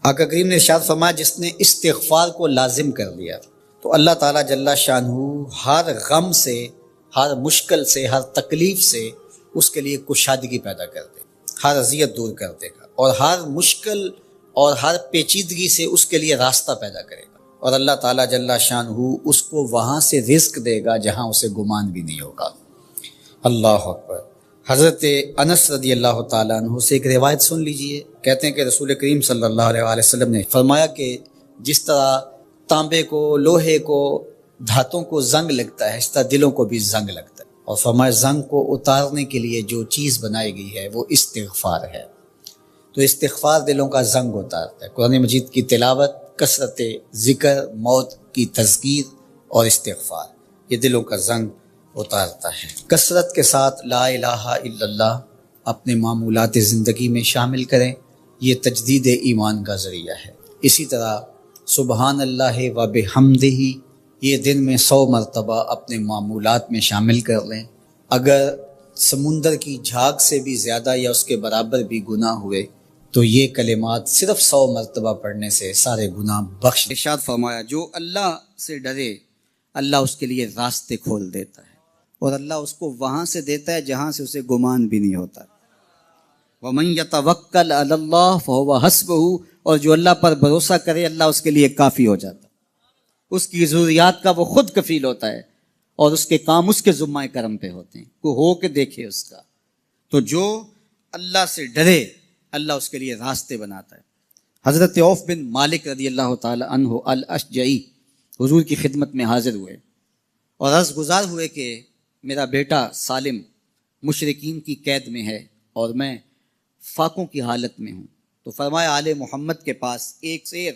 آقا کریم نے ارشاد فرمایا جس نے استغفار کو لازم کر دیا تو اللہ تعالیٰ جل شانہ ہر غم سے، ہر مشکل سے، ہر تکلیف سے اس کے لیے کشادگی پیدا کر دے، ہر اذیت دور کر دے گا، اور ہر مشکل اور ہر پیچیدگی سے اس کے لیے راستہ پیدا کرے گا، اور اللہ تعالیٰ جل شانہ اس کو وہاں سے رزق دے گا جہاں اسے گمان بھی نہیں ہوگا۔ اللہ اکبر۔ حضرت انس رضی اللہ تعالیٰ عنہ سے ایک روایت سن لیجئے، کہتے ہیں کہ رسول کریم صلی اللہ علیہ وآلہ وسلم نے فرمایا کہ جس طرح تانبے کو، لوہے کو، دھاتوں کو زنگ لگتا ہے، اس طرح دلوں کو بھی زنگ لگتا ہے، اور فرمایا زنگ کو اتارنے کے لیے جو چیز بنائی گئی ہے وہ استغفار ہے۔ تو استغفار دلوں کا زنگ اتارتا ہے۔ قرآن مجید کی تلاوت، کثرت ذکر، موت کی تذکیر اور استغفار، یہ دلوں کا زنگ اتارتا ہے۔ کثرت کے ساتھ لا الہ الا اللہ اپنے معمولات زندگی میں شامل کریں، یہ تجدید ایمان کا ذریعہ ہے۔ اسی طرح سبحان اللہ و بحمدہ یہ دن میں 100 مرتبہ اپنے معمولات میں شامل کر لیں۔ اگر سمندر کی جھاگ سے بھی زیادہ یا اس کے برابر بھی گناہ ہوئے تو یہ کلمات صرف 100 مرتبہ پڑھنے سے سارے گناہ بخش۔ ارشاد فرمایا جو اللہ سے ڈرے اللہ اس کے لیے راستے کھول دیتا ہے، اور اللہ اس کو وہاں سے دیتا ہے جہاں سے اسے گمان بھی نہیں ہوتا۔ وَمَن يَتَوَكَّلْ عَلَى اللَّهِ فَهُوَ حَسْبُهُ، اور جو اللہ پر بھروسہ کرے اللہ اس کے لیے کافی ہو جاتا ہے، اس کی ضروریات کا وہ خود کفیل ہوتا ہے، اور اس کے کام اس کے ذمہ کرم پہ ہوتے ہیں، کوئی ہو کے دیکھے اس کا۔ تو جو اللہ سے ڈرے اللہ اس کے لیے راستے بناتا ہے۔ حضرت عوف بن مالک رضی اللہ تعالی عنہ الاشجعی حضور کی خدمت میں حاضر ہوئے اور عرض گزار ہوئے کہ میرا بیٹا سالم مشرکین کی قید میں ہے اور میں فاقوں کی حالت میں ہوں۔ تو فرمایا آل محمد کے پاس ایک سیر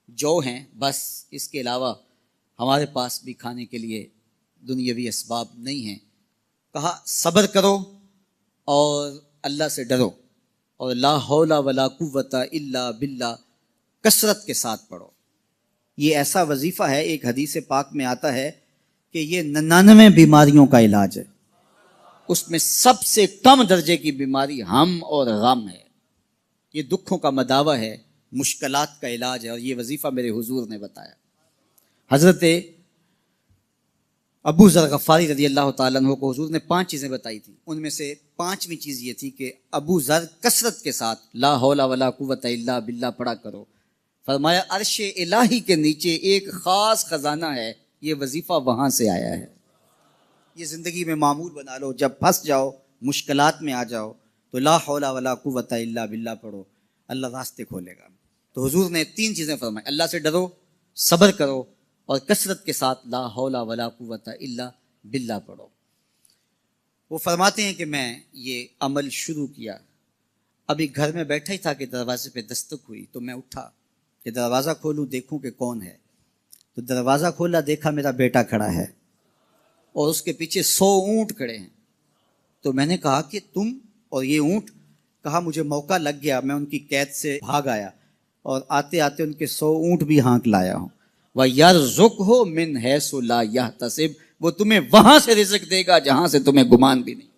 جو ہیں، بس اس کے علاوہ ہمارے پاس بھی کھانے کے لیے دنیاوی اسباب نہیں ہیں۔ کہا صبر کرو اور اللہ سے ڈرو، اور لا حول ولا قوت الا باللہ کثرت کے ساتھ پڑھو۔ یہ ایسا وظیفہ ہے، ایک حدیث پاک میں آتا ہے کہ یہ 99 بیماریوں کا علاج ہے، اس میں سب سے کم درجے کی بیماری ہم اور غم ہے، یہ دکھوں کا مداوع ہے، مشکلات کا علاج ہے، اور یہ وظیفہ میرے حضور نے بتایا۔ حضرت ابو ذر غفاری رضی اللہ تعالیٰ عنہ کو حضور نے 5 چیزیں بتائی تھیں، ان میں سے 5ویں چیز یہ تھی کہ ابو ذر کثرت کے ساتھ لا حول ولا قوت الا باللہ پڑھا کرو۔ فرمایا عرش الہی کے نیچے ایک خاص خزانہ ہے، یہ وظیفہ وہاں سے آیا ہے، یہ زندگی میں معمول بنا لو۔ جب پھنس جاؤ، مشکلات میں آ جاؤ تو لا حول ولا قوت الا باللہ پڑھو، اللہ راستے کھولے گا۔ تو حضور نے 3 چیزیں فرمائی، اللہ سے ڈرو، صبر کرو، اور کثرت کے ساتھ لا حول ولا قوت الا باللہ پڑھو۔ وہ فرماتے ہیں کہ میں یہ عمل شروع کیا، ابھی گھر میں بیٹھا ہی تھا کہ دروازے پہ دستک ہوئی، تو میں اٹھا کہ دروازہ کھولوں دیکھوں کہ کون ہے۔ تو دروازہ کھولا، دیکھا میرا بیٹا کھڑا ہے اور اس کے پیچھے 100 اونٹ کھڑے ہیں۔ تو میں نے کہا کہ تم اور یہ اونٹ؟ کہا مجھے موقع لگ گیا، میں ان کی قید سے بھاگ آیا اور آتے آتے ان کے 100 اونٹ بھی ہانک لایا ہوں۔ وَيَرْزُقْهُ مِنْ حَيْثُ لَا يَحْتَسِبُ، وہ تمہیں وہاں سے رزق دے گا جہاں سے تمہیں گمان بھی نہیں،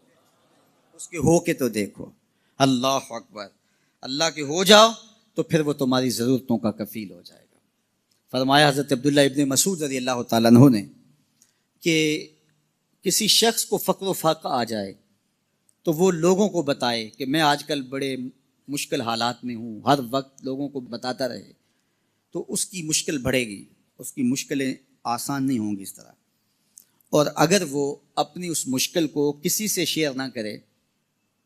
اس کے ہو کے تو دیکھو۔ اللہ اکبر۔ اللہ کے ہو جاؤ تو پھر وہ تمہاری ضرورتوں کا کفیل ہو جائے گا۔ فرمایا حضرت عبداللہ ابن مسعود رضی اللہ تعالیٰ عنہ نے کہ کسی شخص کو فقر و فاقہ آ جائے تو وہ لوگوں کو بتائے کہ میں آج کل بڑے مشکل حالات میں ہوں، ہر وقت لوگوں کو بتاتا رہے تو اس کی مشکل بڑھے گی، اس کی مشکلیں آسان نہیں ہوں گی اس طرح۔ اور اگر وہ اپنی اس مشکل کو کسی سے شیئر نہ کرے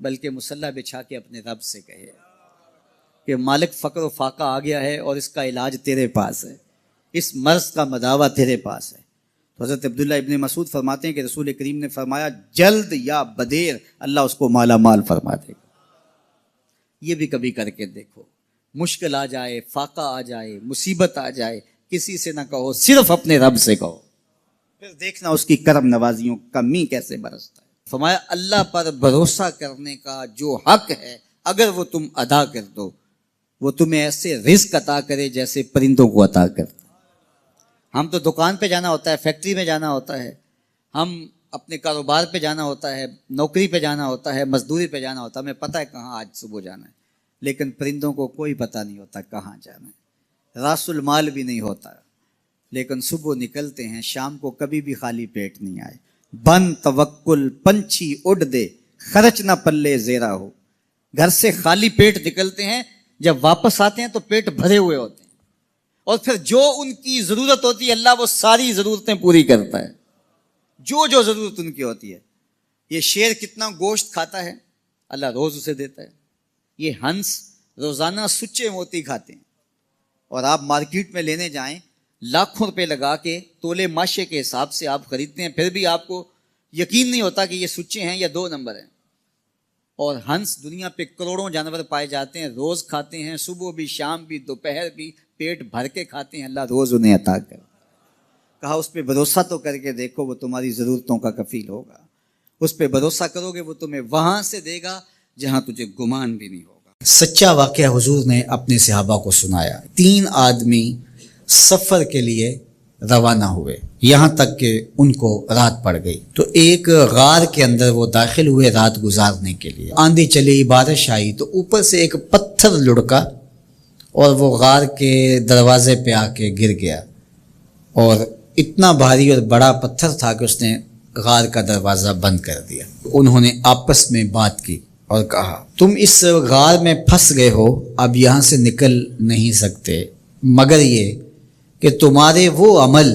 بلکہ مصلی بچھا کے اپنے رب سے کہے کہ مالک فقر و فاقہ آ گیا ہے اور اس کا علاج تیرے پاس ہے، اس مرض کا مداوع تیرے پاس ہے۔ تو حضرت عبداللہ ابن مسعود فرماتے ہیں کہ رسول کریم نے فرمایا جلد یا بدیر اللہ اس کو مالا مال فرما دے گا۔ یہ بھی کبھی کر کے دیکھو، مشکل آ جائے، فاقہ آ جائے، مصیبت آ جائے، کسی سے نہ کہو، صرف اپنے رب سے کہو، پھر دیکھنا اس کی کرم نوازیوں کا می کیسے برستا ہے۔ فرمایا اللہ پر بھروسہ کرنے کا جو حق ہے اگر وہ تم ادا کر دو، وہ تمہیں ایسے رزق عطا کرے جیسے پرندوں کو عطا کرتا۔ ہم تو دکان پہ جانا ہوتا ہے، فیکٹری میں جانا ہوتا ہے، ہم اپنے کاروبار پہ جانا ہوتا ہے، نوکری پہ جانا ہوتا ہے، مزدوری پہ جانا ہوتا ہے، ہمیں پتہ ہے کہاں آج صبح جانا ہے، لیکن پرندوں کو کوئی پتہ نہیں ہوتا کہاں جانا ہے، راس المال بھی نہیں ہوتا، لیکن صبح نکلتے ہیں، شام کو کبھی بھی خالی پیٹ نہیں آئے۔ بن توکل پنچھی اڑ دے، خرچ نہ پلے زیرا ہو۔ گھر سے خالی پیٹ نکلتے ہیں، جب واپس آتے ہیں تو پیٹ بھرے ہوئے ہوتے ہیں، اور پھر جو ان کی ضرورت ہوتی ہے اللہ وہ ساری ضرورتیں پوری کرتا ہے، جو ضرورت ان کی ہوتی ہے۔ یہ شیر کتنا گوشت کھاتا ہے، اللہ روز اسے دیتا ہے۔ یہ ہنس روزانہ سچے موتی کھاتے ہیں، اور آپ مارکیٹ میں لینے جائیں لاکھوں روپے لگا کے تولے ماشے کے حساب سے آپ خریدتے ہیں، پھر بھی آپ کو یقین نہیں ہوتا کہ یہ سچے ہیں یا 2 نمبر ہیں۔ اور ہنس دنیا پہ کروڑوں جانور پائے جاتے ہیں، روز کھاتے ہیں، صبح بھی شام بھی دوپہر بھی، پیٹ بھر کے کھاتے ہیں، اللہ روز انہیں عطا کر۔ کہا اس پہ بھروسہ تو کر کے دیکھو، وہ تمہاری ضرورتوں کا کفیل ہوگا۔ اس پہ بھروسہ کرو گے وہ تمہیں وہاں سے دے گا جہاں تجھے گمان بھی نہیں ہوگا۔ سچا واقعہ حضور نے اپنے صحابہ کو سنایا۔ 3 آدمی سفر کے لیے روانہ ہوئے، یہاں تک کہ ان کو رات پڑ گئی، تو ایک غار کے اندر وہ داخل ہوئے رات گزارنے کے لیے۔ آندھی چلی، بارش آئی، تو اوپر سے ایک پتھر لڑکا اور وہ غار کے دروازے پہ آ کے گر گیا، اور اتنا بھاری اور بڑا پتھر تھا کہ اس نے غار کا دروازہ بند کر دیا۔ انہوں نے آپس میں بات کی اور کہا تم اس غار میں پھنس گئے ہو، اب یہاں سے نکل نہیں سکتے مگر یہ کہ تمہارے وہ عمل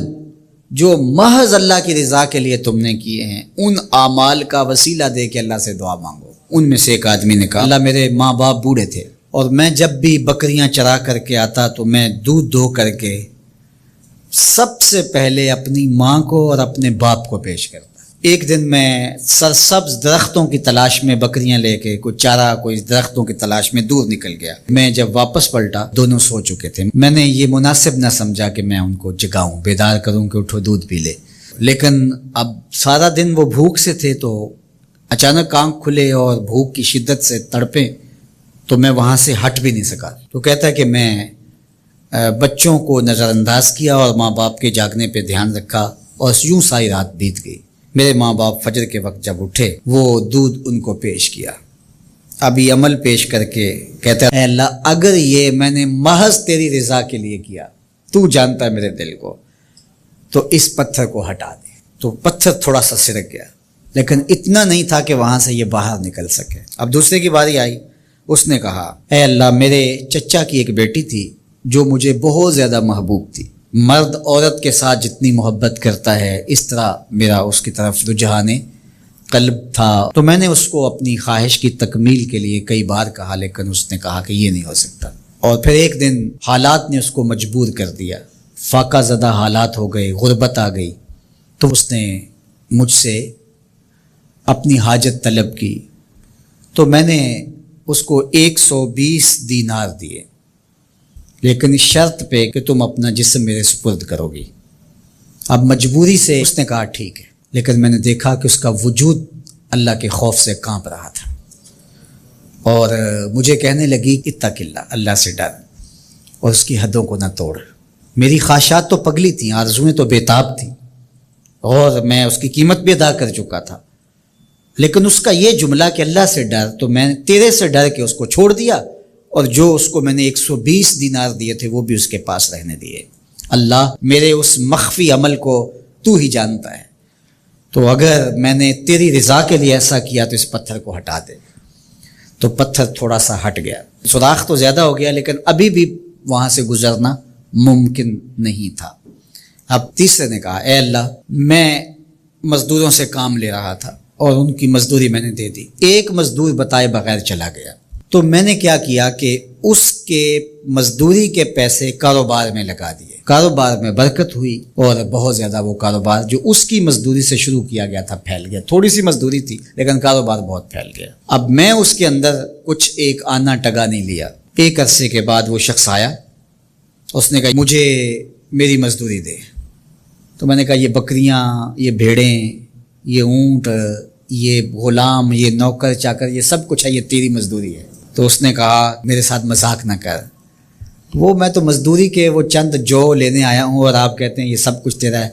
جو محض اللہ کی رضا کے لیے تم نے کیے ہیں، ان اعمال کا وسیلہ دے کے اللہ سے دعا مانگو۔ ان میں سے ایک آدمی نے کہا اللہ میرے ماں باپ بوڑھے تھے، اور میں جب بھی بکریاں چرا کر کے آتا تو میں دودھ دو کر کے سب سے پہلے اپنی ماں کو اور اپنے باپ کو پیش کرتا۔ ایک دن میں سرسبز درختوں کی تلاش میں بکریاں لے کے کوئی چارہ کوئی درختوں کی تلاش میں دور نکل گیا۔ میں جب واپس پلٹا دونوں سو چکے تھے۔ میں نے یہ مناسب نہ سمجھا کہ میں ان کو جگاؤں، بیدار کروں کہ اٹھو دودھ پی لے، لیکن اب سارا دن وہ بھوک سے تھے، تو اچانک آنکھ کھلے اور بھوک کی شدت سے تڑپے، تو میں وہاں سے ہٹ بھی نہیں سکا۔ تو کہتا ہے کہ میں بچوں کو نظر انداز کیا اور ماں باپ کے جاگنے پہ دھیان رکھا، اور یوں ساری رات بیت گئی۔ میرے ماں باپ فجر کے وقت جب اٹھے وہ دودھ ان کو پیش کیا، اب یہ عمل پیش کر کے کہتا ہے اے اللہ اگر یہ میں نے محض تیری رضا کے لیے کیا، تو جانتا ہے میرے دل کو، تو اس پتھر کو ہٹا دے۔ تو پتھر تھوڑا سا سرک گیا، لیکن اتنا نہیں تھا کہ وہاں سے یہ باہر نکل سکے۔ اب دوسرے کی باری آئی، اس نے کہا اے اللہ میرے چچا کی ایک بیٹی تھی جو مجھے بہت زیادہ محبوب تھی، مرد عورت کے ساتھ جتنی محبت کرتا ہے اس طرح میرا اس کی طرف رجحان قلب تھا، تو میں نے اس کو اپنی خواہش کی تکمیل کے لیے کئی بار کہا، لیکن اس نے کہا کہ یہ نہیں ہو سکتا۔ اور پھر ایک دن حالات نے اس کو مجبور کر دیا، فاقہ زدہ حالات ہو گئے، غربت آ گئی، تو اس نے مجھ سے اپنی حاجت طلب کی، تو میں نے اس کو 120 دینار دیے، لیکن اس شرط پہ کہ تم اپنا جسم میرے سپرد کرو گی۔ اب مجبوری سے اس نے کہا ٹھیک ہے، لیکن میں نے دیکھا کہ اس کا وجود اللہ کے خوف سے کانپ رہا تھا، اور مجھے کہنے لگی اتق اللہ، اللہ سے ڈر، اور اس کی حدوں کو نہ توڑ۔ میری خواہشات تو پگلی تھیں، آرزویں تو بےتاب تھیں، اور میں اس کی قیمت بھی ادا کر چکا تھا، لیکن اس کا یہ جملہ کہ اللہ سے ڈر، تو میں نے تیرے سے ڈر کے اس کو چھوڑ دیا، اور جو اس کو میں نے 120 دینار دیے تھے وہ بھی اس کے پاس رہنے دیے۔ اللہ میرے اس مخفی عمل کو تو ہی جانتا ہے، تو اگر میں نے تیری رضا کے لیے ایسا کیا تو اس پتھر کو ہٹا دے۔ تو پتھر تھوڑا سا ہٹ گیا، سوراخ تو زیادہ ہو گیا، لیکن ابھی بھی وہاں سے گزرنا ممکن نہیں تھا۔ اب تیسرے نے کہا اے اللہ میں مزدوروں سے کام لے رہا تھا اور ان کی مزدوری میں نے دے دی، ایک مزدور بتائے بغیر چلا گیا، تو میں نے کیا کیا کہ اس کے مزدوری کے پیسے کاروبار میں لگا دیے، کاروبار میں برکت ہوئی، اور بہت زیادہ وہ کاروبار جو اس کی مزدوری سے شروع کیا گیا تھا پھیل گیا۔ تھوڑی سی مزدوری تھی لیکن کاروبار بہت پھیل گیا۔ اب میں اس کے اندر کچھ ایک آنا ٹگا نہیں لیا۔ ایک عرصے کے بعد وہ شخص آیا، اس نے کہا مجھے میری مزدوری دے۔ تو میں نے کہا یہ بکریاں، یہ بھیڑیں، یہ اونٹ، یہ غلام، یہ نوکر چاکر، یہ سب کچھ ہے، یہ تیری مزدوری ہے۔ تو اس نے کہا میرے ساتھ مذاق نہ کر، وہ میں تو مزدوری کے وہ چند جو لینے آیا ہوں اور آپ کہتے ہیں یہ سب کچھ تیرا ہے۔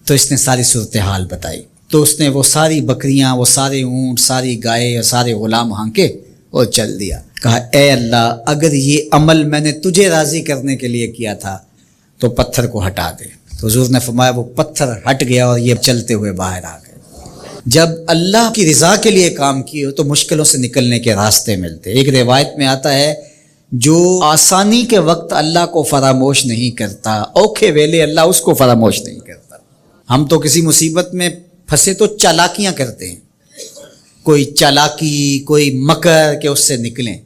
تو اس نے ساری صورتحال بتائی، تو اس نے وہ ساری بکریاں، وہ سارے اونٹ، ساری گائے اور سارے غلام ہانکے اور چل دیا۔ کہا اے اللہ اگر یہ عمل میں نے تجھے راضی کرنے کے لیے کیا تھا تو پتھر کو ہٹا دے۔ تو حضور نے فرمایا وہ پتھر ہٹ گیا اور یہ چلتے ہوئے باہر آ گئے۔ جب اللہ کی رضا کے لیے کام کیے ہو تو مشکلوں سے نکلنے کے راستے ملتے۔ ایک روایت میں آتا ہے جو آسانی کے وقت اللہ کو فراموش نہیں کرتا، اوکھے ویلے اللہ اس کو فراموش نہیں کرتا۔ ہم تو کسی مصیبت میں پھنسے تو چالاکیاں کرتے ہیں، کوئی چالاکی کوئی مکر کہ اس سے نکلیں،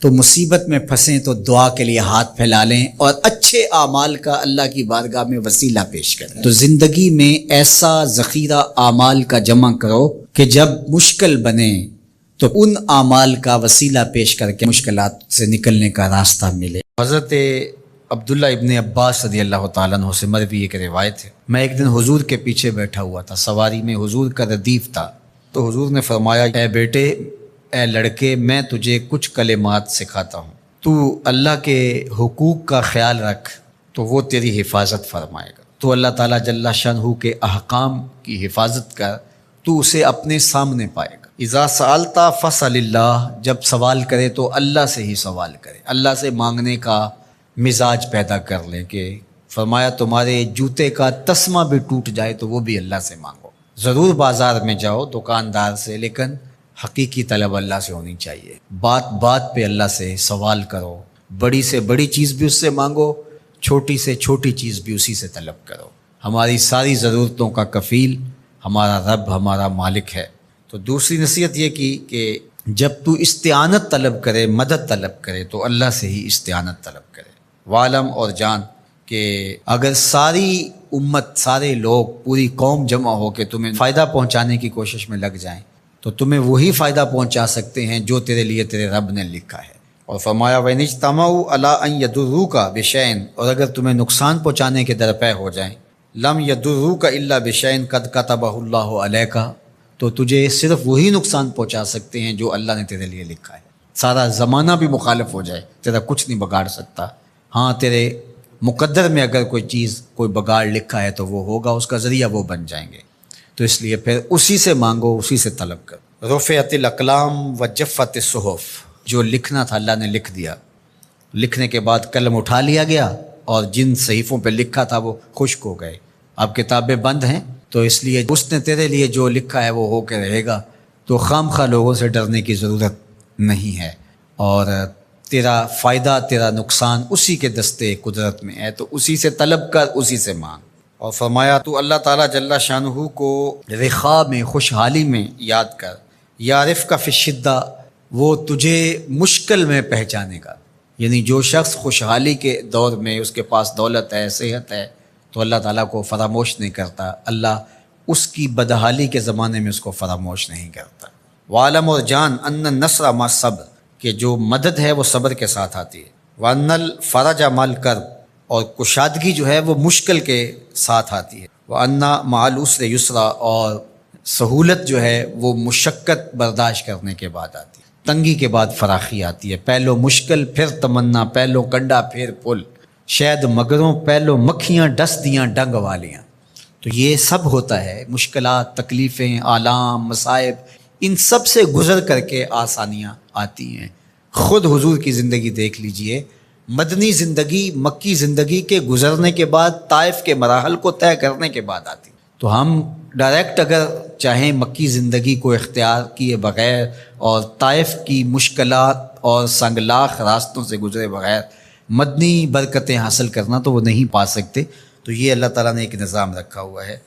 تو مصیبت میں پھنسیں تو دعا کے لیے ہاتھ پھیلا لیں اور اچھے اعمال کا اللہ کی بارگاہ میں وسیلہ پیش کریں۔ تو زندگی میں ایسا ذخیرہ اعمال کا جمع کرو کہ جب مشکل بنے تو ان اعمال کا وسیلہ پیش کر کے مشکلات سے نکلنے کا راستہ ملے۔ حضرت عبداللہ ابن عباس رضی اللہ تعالیٰ عنہ سے مروی ایک روایت ہے، میں ایک دن حضور کے پیچھے بیٹھا ہوا تھا، سواری میں حضور کا ردیف تھا، تو حضور نے فرمایا اے بیٹے اے لڑکے میں تجھے کچھ کلمات سکھاتا ہوں، تو اللہ کے حقوق کا خیال رکھ تو وہ تیری حفاظت فرمائے گا۔ تو اللہ تعالیٰ جل شانہ کے احکام کی حفاظت کر تو اسے اپنے سامنے پائے گا۔ اذا سألت فاسأل اللہ، جب سوال کرے تو اللہ سے ہی سوال کرے، اللہ سے مانگنے کا مزاج پیدا کر لیں کہ فرمایا تمہارے جوتے کا تسمہ بھی ٹوٹ جائے تو وہ بھی اللہ سے مانگو۔ ضرور بازار میں جاؤ دکاندار سے، لیکن حقیقی طلب اللہ سے ہونی چاہیے۔ بات بات پہ اللہ سے سوال کرو، بڑی سے بڑی چیز بھی اس سے مانگو، چھوٹی سے چھوٹی چیز بھی اسی سے طلب کرو۔ ہماری ساری ضرورتوں کا کفیل ہمارا رب ہمارا مالک ہے۔ تو دوسری نصیحت یہ کی کہ جب تو استعانت طلب کرے، مدد طلب کرے تو اللہ سے ہی استعانت طلب کرے۔ وعلم اور جان کہ اگر ساری امت سارے لوگ پوری قوم جمع ہو کے تمہیں فائدہ پہنچانے کی کوشش میں لگ جائیں تو تمہیں وہی فائدہ پہنچا سکتے ہیں جو تیرے لیے تیرے رب نے لکھا ہے۔ اور فرمایا وَإِنِ اجْتَمَعُوا عَلَىٰ أَن يَضُرُّوكَ بِشَيْءٍ، اور اگر تمہیں نقصان پہنچانے کے درپے ہو جائیں، لَمْ يَضُرُّوكَ إِلَّا بِشَيْءٍ قَدْ كَتَبَهُ اللَّهُ عَلَيْكَ، تو تجھے صرف وہی نقصان پہنچا سکتے ہیں جو اللہ نے تیرے لیے لکھا ہے۔ سارا زمانہ بھی مخالف ہو جائے تیرا کچھ نہیں بگاڑ سکتا۔ ہاں تیرے مقدر میں اگر کوئی چیز کوئی بگاڑ لکھا ہے تو وہ ہوگا، اس کا ذریعہ وہ بن جائیں گے۔ تو اس لیے پھر اسی سے مانگو، اسی سے طلب کرو۔ رفعت الاقلام وجفت الصحف، جو لکھنا تھا اللہ نے لکھ دیا، لکھنے کے بعد قلم اٹھا لیا گیا اور جن صحیفوں پہ لکھا تھا وہ خشک ہو گئے، اب کتابیں بند ہیں، تو اس لیے اس نے تیرے لیے جو لکھا ہے وہ ہو کے رہے گا، تو خام خواہ لوگوں سے ڈرنے کی ضرورت نہیں ہے، اور تیرا فائدہ تیرا نقصان اسی کے دستے قدرت میں ہے، تو اسی سے طلب کر، اسی سے مانگ۔ اور فرمایا تو اللہ تعالیٰ جل شانہ کو رخاء میں خوشحالی میں یاد کر، یعرف کا فی الشدہ، وہ تجھے مشکل میں پہچانے گا۔ یعنی جو شخص خوشحالی کے دور میں اس کے پاس دولت ہے، صحت ہے، تو اللہ تعالیٰ کو فراموش نہیں کرتا، اللہ اس کی بدحالی کے زمانے میں اس کو فراموش نہیں کرتا۔ وعلم اور جان ان النصر مع الصبر، کہ جو مدد ہے وہ صبر کے ساتھ آتی ہے۔ وان الفرج مع الکرب، اور کشادگی جو ہے وہ مشکل کے ساتھ آتی ہے۔ وان مع العسر یسرا، اور سہولت جو ہے وہ مشقت برداشت کرنے کے بعد آتی ہے، تنگی کے بعد فراخی آتی ہے۔ پہلو مشکل پھر تمنا، پہلو کنڈا پھر پل، شاید مگروں پہلو مکھیاں ڈس دیاں ڈنگ والیاں۔ تو یہ سب ہوتا ہے، مشکلات، تکلیفیں، آلام، مصائب، ان سب سے گزر کر کے آسانیاں آتی ہیں۔ خود حضور کی زندگی دیکھ لیجئے، مدنی زندگی مکی زندگی کے گزرنے کے بعد طائف کے مراحل کو طے کرنے کے بعد آتی۔ تو ہم ڈائریکٹ اگر چاہیں مکی زندگی کو اختیار کیے بغیر اور طائف کی مشکلات اور سنگلاخ راستوں سے گزرے بغیر مدنی برکتیں حاصل کرنا، تو وہ نہیں پا سکتے۔ تو یہ اللہ تعالیٰ نے ایک نظام رکھا ہوا ہے۔